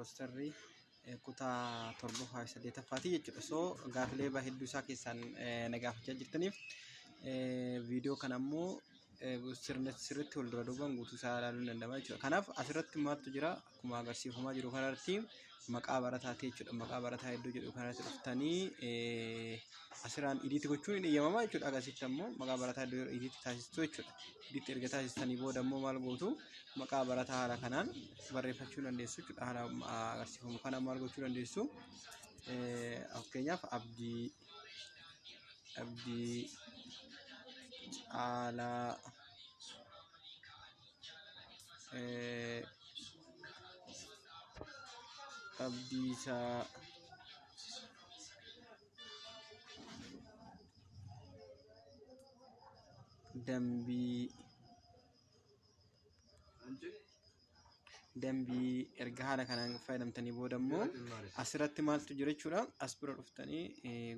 roosterri kutaa torbaffaa fi saddeettaffaati jechuudha. So gaafilee hedduu isaa keessaan nagaafachaa jirtaniif viidiyoo kana ammoo sirriitti wal dura duubaan guutuu isaa ilaaluu danda'ama jechuudha. Kanaaf asirratti maaltu jira akkuma agarsiifamaa jiru kanarratti maqaa barataati jechuudha. Maqaa barataa hedduu jedhu kanarratti dhuftanii asirraan idiitti gochuun hin eeyyamamaa jechuudha. Akkasitti ammoo maqaa barataa hedduu idiitti taasistuu jechuudha. Idiitti erga taasistanii booda ammoo maal gootu maqaa barataa haala kanaan barreeffachuu dandeessu jechuudha. Haala agarsiifamu kana maal gochuu dandeessu fakkeenyaaf Abdii Caalaa Abdiisaa Dambii erga haala kanaan fayyadamtanii booda immoo asirratti maaltu jira jechuudha. As bira dhuftanii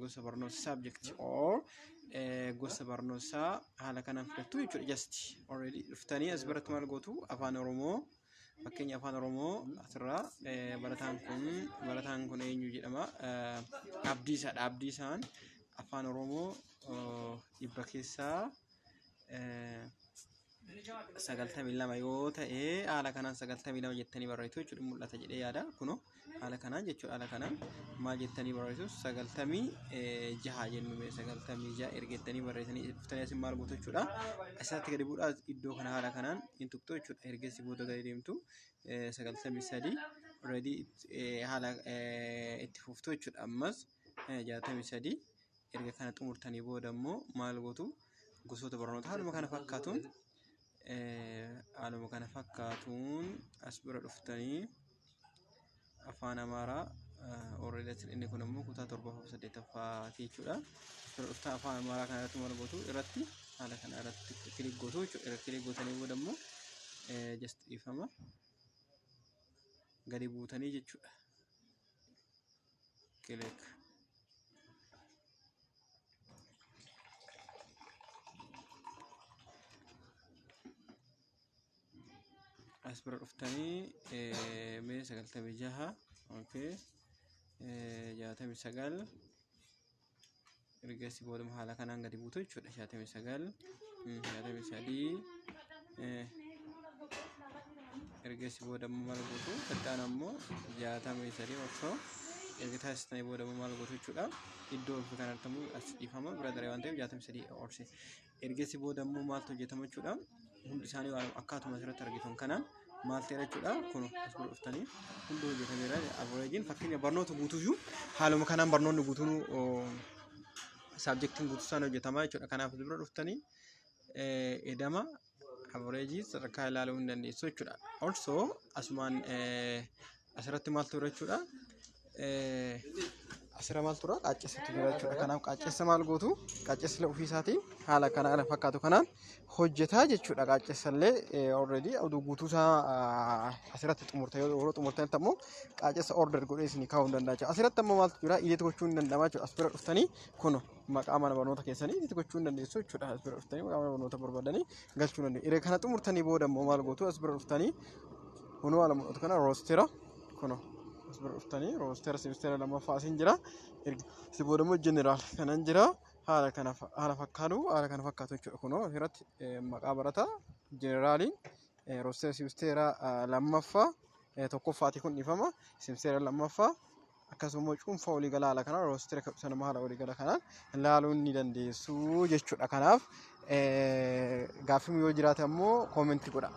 gosa barnoota subject or gosa barnoota haala kanaan filattu jechuudha. Just already dhuftanii as biratti maal gootu afaan Oromoo fakkeenya afaan Oromoo asirraa barataan kun eenyu jedhama. Abdiisaadha. Abdiisaan afaan Oromoo dhibba keessaa 92 yoo ta'e haala kanaan 92 jettanii barreessitu jechuudha. Mul'ata jedhee yaada kuno haala kanaan jechuudha. Haala kanaan maal jettanii barreessitu 96 jennume 96 ergettanii barreessanii dhuftanii asin maal gootu jechuudha. Asirratti gadi bu'uudhaa iddoo kana haala kanaan hin tuqxu jechuudha. Ergeessi booda gadi deemtu 93 already haala itti fuftu jechuudha. Ammas 63 erga kana xumurtanii booda immoo maal gootu gosoota barnoota haaluma kana fakkaatuun as bira dhuftanii afaan Amaaraa already inni kun immoo kutaa 7-8 jechuudha. Bira dhuftaa afaan Amaaraa kana irratti maal gootu irratti haala kana irratti kilik gootu jechuudha. Kilik gootanii booda immoo just ifama gadi buutanii jechuudha. Kilik as bira dhuftanii 96 okay 69 ergeessi booda haala kanaan gadi buutu jechuudha. 69 ergeessi booda maal gootu iddaan ammoo 63 osoo erga taasisanii booda maal gootu jechuudha. Iddoo kanatti ammoo as dhiifama bira daree waan ta'eef 63 orse ergeessi booda ammoo maaltu hojjetama jechuudha. Hundi isaanii waan akkaatuma asirratti argitan kanaan maal ta'e jechuudha. Kun as bira dhuftanii hundi hojjetameera. Average fakkeenya barnoota guutuuyyuu haaluma kanaan barnoonni guutuun subjectiin guutuusaan hojjetama jechuudha. Kanaaf as bira dhuftanii edama average sadarkaa ilaaluu hin dandeessu jechuudha. Also asumaan asirratti maal ture jechuudha. Asirra maal tura qaaccessatu jira jechuudha. Kanaaf qaaccessa maal gootu qaaccessa ofii isaatiin haala kana fakkaatu kanaan hojjetaa jechuudha. Qaaccessallee already oduu guutuusaa asirratti xumurta yoo xumurtanitti ammoo qaaccessa order godhee isin kaa'uu danda'a jechuudha. Asirratti ammoo maaltu jira idiit gochuu hin danda'ama jechuudha. As bira dhuftanii kun maqaa mana barnoota keessanii idiit gochuu hin dandeessu jechuudha. As bira dhuftanii maqaa mana barnoota barbaadanii galchuu dandeessu. Erga kana xumurtanii booda ammoo maal gootu as bira dhuftanii kunoo haala mul'atu kana roostera kunoo as bira dhuftanii roostera simistera lammaffaa asin jira. Si booda immoo jeneraal kanan jira. Haala kana fakkaatu jechuudha. Kunoo asirratti maqaa barataa jeneraaliin roostera simistera lammaffaa tokkoffaati kun dhiifama. Simistera lammaffaa akkasuma cuunfaa waliigalaa haala kanaan roostera sanama haala waliigala kanaan ilaaluu ni dandeessu jechuudha. Kanaaf gaaffii yoo jiraate ammoo koomentii godha.